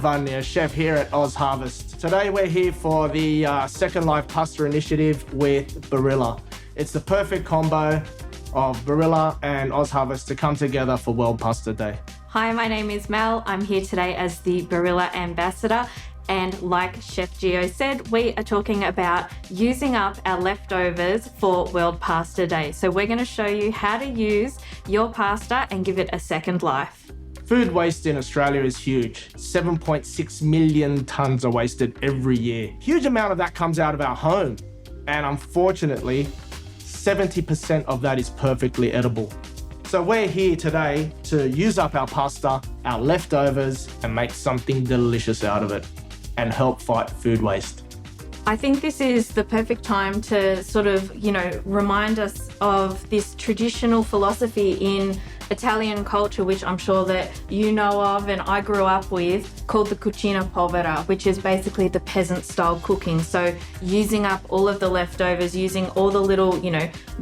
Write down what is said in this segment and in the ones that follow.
Giovanni, a chef here at OzHarvest. Today we're here for the Second Life Pasta Initiative with Barilla. It's the perfect combo of Barilla and OzHarvest to come together for World Pasta Day. Hi, my name is Mel. I'm here today as the Barilla ambassador. And like Chef Gio said, we are talking about using up our leftovers for World Pasta Day. So we're going to show you how to use your pasta and give it a second life. Food waste in Australia is huge. 7.6 million tonnes are wasted every year. Huge amount of that comes out of our home. And unfortunately, 70% of that is perfectly edible. So we're here today to use up our pasta, our leftovers, and make something delicious out of it and help fight food waste. I think this is the perfect time to sort of, remind us of this traditional philosophy in Italian culture, which I'm sure that you know of and I grew up with, called the cucina povera, which is basically the peasant style cooking. So using up all of the leftovers, using all the little,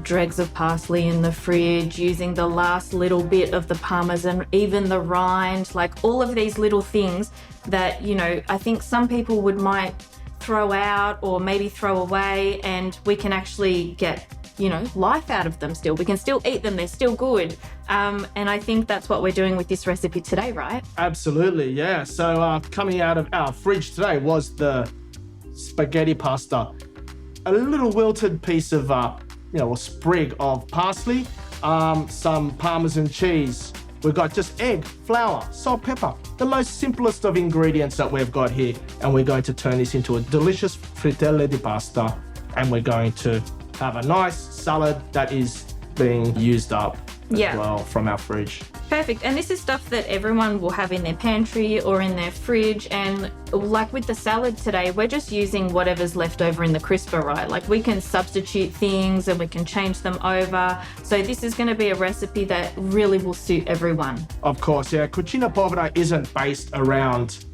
dregs of parsley in the fridge, using the last little bit of the parmesan, even the rind, like all of these little things that, I think some people might throw out or maybe throw away, and we can actually get life out of them still. We can still eat them, they're still good. And I think that's what we're doing with this recipe today, right? Absolutely, yeah. So coming out of our fridge today was the spaghetti pasta. A little wilted piece of, a sprig of parsley, some Parmesan cheese. We've got just egg, flour, salt, pepper, the most simplest of ingredients that we've got here. And we're going to turn this into a delicious Fritelle Di Pasta. And we're going to have a nice salad that is being used up as well from our fridge. Perfect. And this is stuff that everyone will have in their pantry or in their fridge. And like with the salad today, we're just using whatever's left over in the crisper, right? Like we can substitute things and we can change them over. So this is going to be a recipe that really will suit everyone. Of course, yeah. Cucina povera isn't based around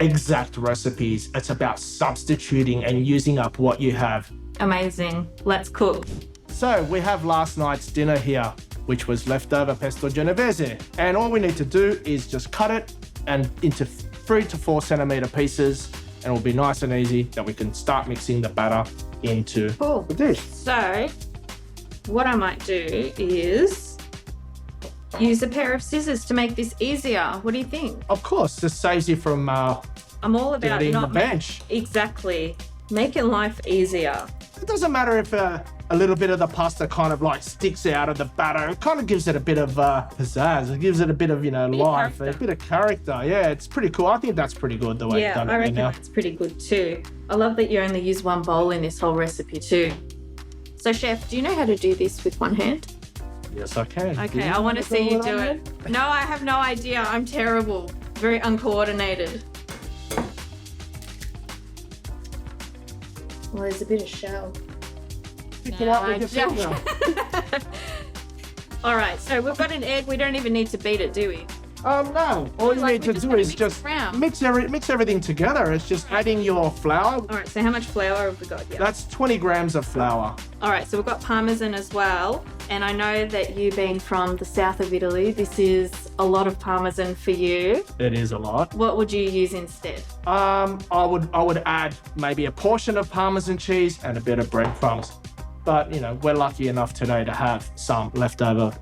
exact recipes. It's about substituting and using up what you have. Amazing. Let's cook. So we have last night's dinner here, which was leftover pesto genovese. And all we need to do is just cut it and into 3 to 4 centimeter pieces, and it'll be nice and easy that we can start mixing the batter into the dish. So what I might do is use a pair of scissors to make this easier. What do you think? Of course, this saves you from I'm all about dirtying the bench. Exactly. Making life easier. It doesn't matter if a little bit of the pasta kind of like sticks out of the batter. It kind of gives it a bit of pizzazz. It gives it a bit of, life, a bit of character. Yeah, it's pretty cool. I think that's pretty good the way you've done it. Yeah, I reckon that's pretty good too. I love that you only use one bowl in this whole recipe too. So Chef, do you know how to do this with one hand? Yes, I can. Okay, I want to see you do it. No, I have no idea. I'm terrible. Very uncoordinated. Well, there's a bit of shell. Pick it up with your finger. All right, so we've got an egg. We don't even need to beat it, do we? No. All you need to do is just mix everything together. It's just adding your flour. All right, so how much flour have we got here? That's 20 grams of flour. All right, so we've got Parmesan as well. And I know that you being from the south of Italy, this is a lot of Parmesan for you. It is a lot. What would you use instead? I would add maybe a portion of Parmesan cheese and a bit of breadcrumbs. But, we're lucky enough today to have some leftover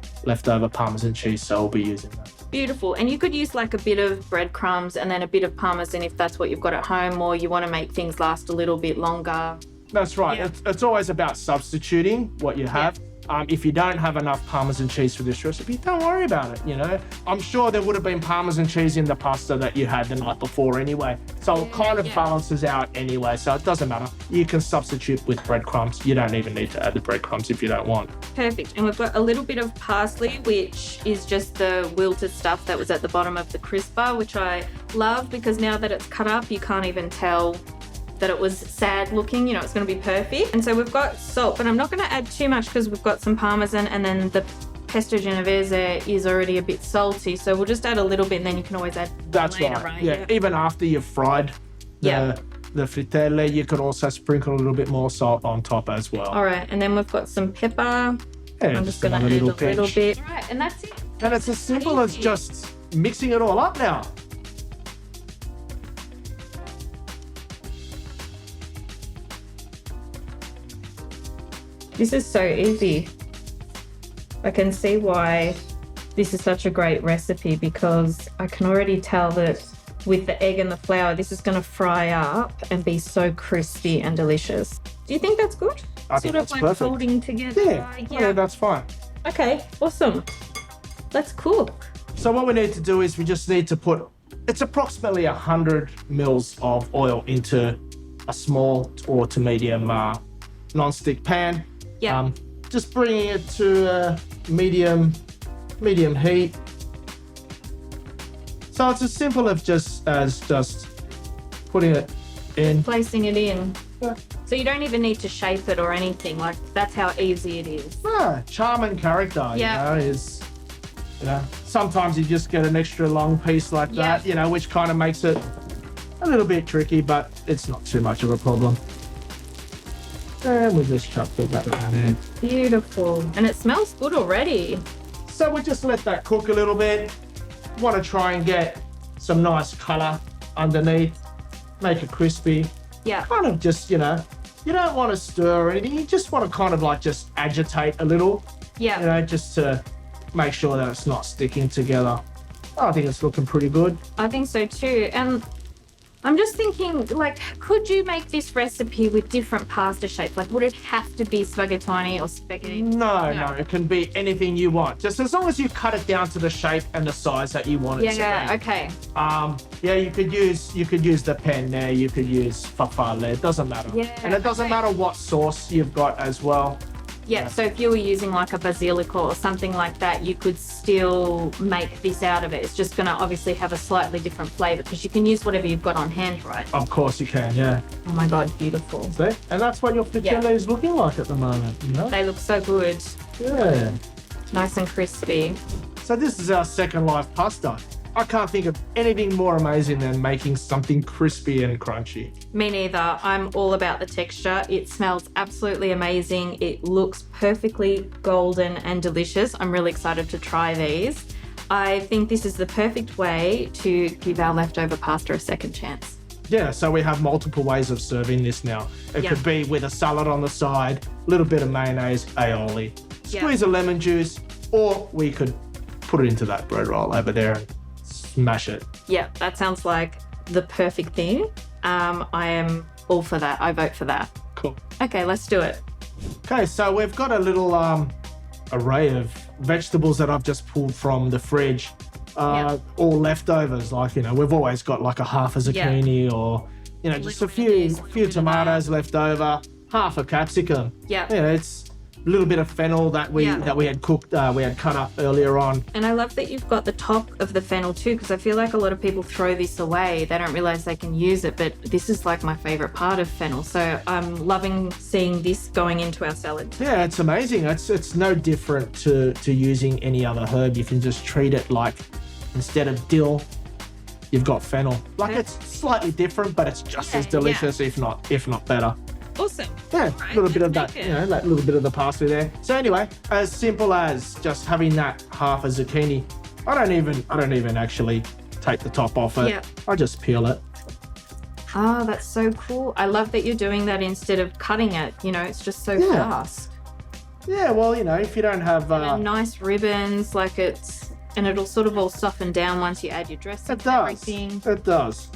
Parmesan cheese, so we'll be using that. Beautiful. And you could use like a bit of breadcrumbs and then a bit of Parmesan if that's what you've got at home, or you want to make things last a little bit longer. That's right. Yeah. It's always about substituting what you have. Yeah. If you don't have enough Parmesan cheese for this recipe, don't worry about it, I'm sure there would have been Parmesan cheese in the pasta that you had the night before anyway. So it kind of balances out anyway, so it doesn't matter. You can substitute with breadcrumbs. You don't even need to add the breadcrumbs if you don't want. Perfect. And we've got a little bit of parsley, which is just the wilted stuff that was at the bottom of the crisper, which I love because now that it's cut up, you can't even tell that it was sad looking, it's going to be perfect. And so we've got salt, but I'm not going to add too much because we've got some Parmesan, and then the pesto genovese is already a bit salty. So we'll just add a little bit, and then you can always add later, right? Yeah, even after you've fried the fritelle, you could also sprinkle a little bit more salt on top as well. All right, and then we've got some pepper. Yeah, I'm just going to add a little bit. All right, and that's it. And it's as simple as just mixing it all up now. This is so easy. I can see why this is such a great recipe, because I can already tell that with the egg and the flour, this is going to fry up and be so crispy and delicious. Do you think that's good? I think that's like perfect. folding together. Yeah, that's fine. Okay, awesome. Let's cook. So what we need to do is we just need to put, it's approximately 100 mils of oil into a small or to medium non-stick pan. Yeah. Just bringing it to medium heat. So it's as simple as just putting it in. Placing it in. Yeah. So you don't even need to shape it or anything. Like, that's how easy it is. Charm and character, Yeah. Sometimes you just get an extra long piece like that, which kind of makes it a little bit tricky, but it's not too much of a problem. And we just chuck that around in. Beautiful. And it smells good already. So we just let that cook a little bit. Want to try and get some nice color underneath, make it crispy. Yeah. Kind of just, you don't want to stir or anything. You just want to kind of like just agitate a little. Yeah. Just to make sure that it's not sticking together. I think it's looking pretty good. I think so too. And I'm just thinking, like, could you make this recipe with different pasta shapes? Like, would it have to be spaghettini or spaghetti? No, it can be anything you want. Just as long as you cut it down to the shape and the size that you want it to be. Yeah, okay. You could use the pen there. You could use farfalle. It doesn't matter. Yeah, and it doesn't matter what sauce you've got as well. Yeah, so if you were using like a basilica or something like that, you could still make this out of it. It's just going to obviously have a slightly different flavour, because you can use whatever you've got on hand, right? Of course you can, yeah. Oh my God, beautiful. See? And that's what your fritelle is looking like at the moment, They look so good. Yeah. Nice and crispy. So this is our second life pasta. I can't think of anything more amazing than making something crispy and crunchy. Me neither. I'm all about the texture. It smells absolutely amazing. It looks perfectly golden and delicious. I'm really excited to try these. I think this is the perfect way to give our leftover pasta a second chance. Yeah, so we have multiple ways of serving this now. It could be with a salad on the side, a little bit of mayonnaise, aioli, squeeze of lemon juice, or we could put it into that bread roll over there and smash it. Yeah, that sounds like the perfect thing. I am all for that. I vote for that. Cool. Okay, let's do it. Okay, so we've got a little array of vegetables that I've just pulled from the fridge. All leftovers, like, we've always got like a half a zucchini or, just a few tomatoes left over, half a capsicum. Yeah. It's a little bit of fennel that we had cooked, we had cut up earlier on. And I love that you've got the top of the fennel too, because I feel like a lot of people throw this away. They don't realize they can use it, but this is like my favorite part of fennel. So I'm loving seeing this going into our salad. Yeah, it's amazing. It's no different to using any other herb. You can just treat it like, instead of dill, you've got fennel. Like, it's slightly different, but it's just as delicious, if not better. Awesome. Yeah, a little bit of that, that little bit of the parsley there. So anyway, as simple as just having that half a zucchini. I don't even actually take the top off it. Yeah. I just peel it. Oh, that's so cool. I love that you're doing that instead of cutting it. It's just so fast. Yeah, well, if you don't have nice ribbons, like and it'll sort of all soften down once you add your dressing and everything. It does.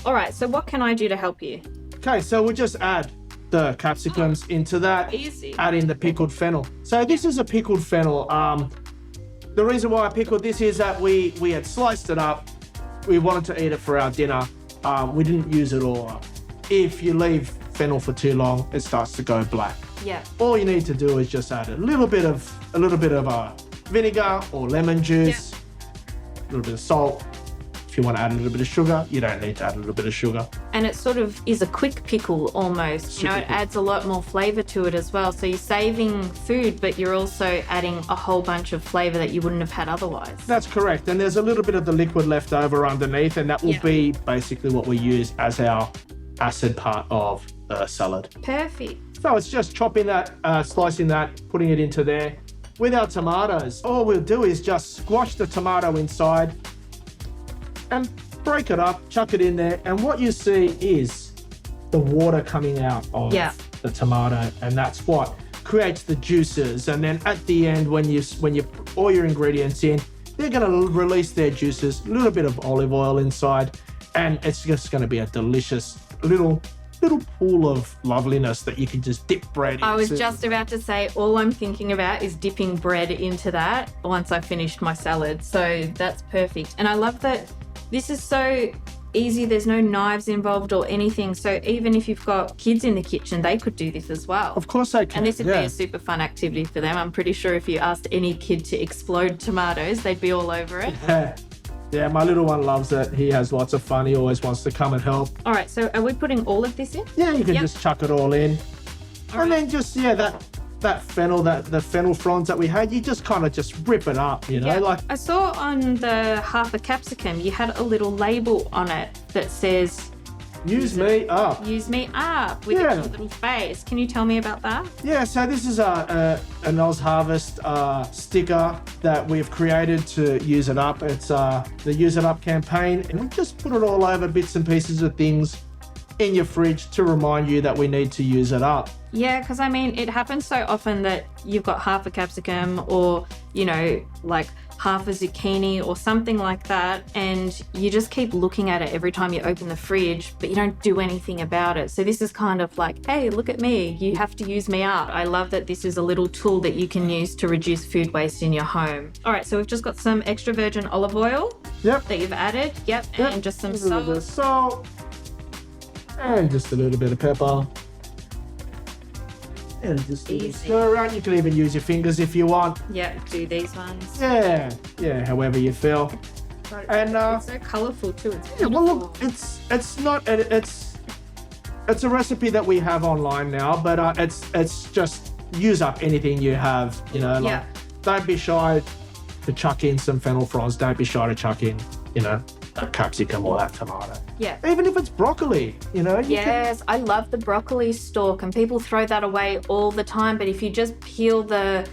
All right, so what can I do to help you? Okay, so we'll just add the capsicums into that. Easy. Add in the pickled fennel. So this is a pickled fennel. The reason why I pickled this is that we had sliced it up. We wanted to eat it for our dinner. We didn't use it all up. If you leave fennel for too long, it starts to go black. Yeah. All you need to do is just add a little bit of vinegar or lemon juice, a little bit of salt. If you want to add a little bit of sugar, you don't need to add a little bit of sugar. And it sort of is a quick pickle almost. It adds a lot more flavour to it as well. So you're saving food, but you're also adding a whole bunch of flavour that you wouldn't have had otherwise. That's correct. And there's a little bit of the liquid left over underneath, and that will be basically what we use as our acid part of the salad. Perfect. So it's just chopping that, slicing that, putting it into there. With our tomatoes, all we'll do is just squash the tomato inside and break it up, chuck it in there, and what you see is the water coming out of the tomato, and that's what creates the juices, and then at the end, when you put all your ingredients in, they're going to release their juices, a little bit of olive oil inside, and it's just going to be a delicious little pool of loveliness that you can just dip bread into. I was just about to say, all I'm thinking about is dipping bread into that once I finished my salad. So that's perfect. And I love that this is so easy. There's no knives involved or anything. So even if you've got kids in the kitchen, they could do this as well. Of course they can. And this would be a super fun activity for them. I'm pretty sure if you asked any kid to explode tomatoes, they'd be all over it. Yeah, my little one loves it. He has lots of fun. He always wants to come and help. All right, so are we putting all of this in? Yeah, you can just chuck it all in. All and right. then just, that fennel, the fennel fronds that we had, you just kind of just rip it up, you know? Yeah. Like, I saw on the half a capsicum, you had a little label on it that says, use me up. use me up, with a cute little face. Can you tell me about that? Yeah, so this is an OzHarvest sticker that we've created to use it up. It's the Use It Up campaign, and we just put it all over bits and pieces of things in your fridge to remind you that we need to use it up. Yeah, because I mean, it happens so often that you've got half a capsicum or, you know, like half a zucchini or something like that, and you just keep looking at it every time you open the fridge, but you don't do anything about it. So this is kind of like, hey, look at me, you have to use me up. I love that this is a little tool that you can use to reduce food waste in your home. All right, so we've just got some extra virgin olive oil that you've added. Yep. And just some a little bit of salt. salt. And just a little bit of pepper. And just stir around. You can even use your fingers if you want. Yep, do these ones. Yeah, however you feel. And it's so colourful too. It's well, look, it's a recipe that we have online now, but it's just use up anything you have. You know, like don't be shy to chuck in some fennel fronds. Don't be shy to chuck in, you know, a capsicum or that tomato. Yeah. Even if it's broccoli, you know. Yes, I love the broccoli stalk, and people throw that away all the time. But if you just peel the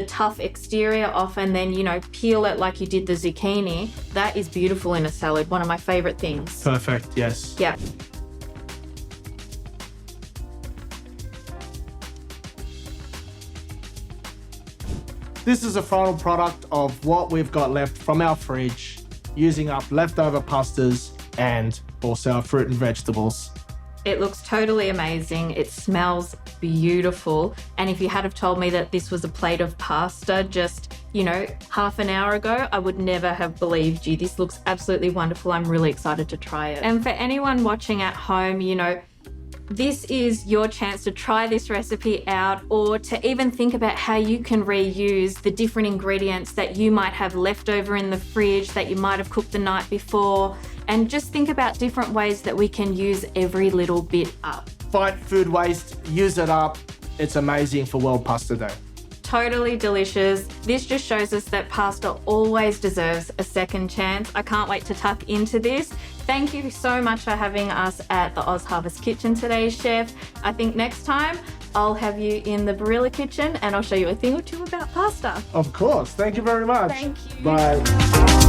tough exterior off and then, you know, peel it like you did the zucchini, that is beautiful in a salad. One of my favorite things. Perfect. Yes. Yeah. This is a final product of what we've got left from our fridge, using up leftover pastas and also our fruit and vegetables. It looks totally amazing. It smells beautiful. And if you had have told me that this was a plate of pasta just, you know, half an hour ago, I would never have believed you. This looks absolutely wonderful. I'm really excited to try it. And for anyone watching at home, you know, this is your chance to try this recipe out, or to even think about how you can reuse the different ingredients that you might have left over in the fridge that you might have cooked the night before, and just think about different ways that we can use every little bit up. Fight food waste, use it up. It's amazing for World Pasta Day. Totally delicious. This just shows us that pasta always deserves a second chance. I can't wait to tuck into this. Thank you so much for having us at the OzHarvest kitchen today, Chef. I think next time I'll have you in the Barilla kitchen and I'll show you a thing or two about pasta. Of course. Thank you very much. Thank you. Bye.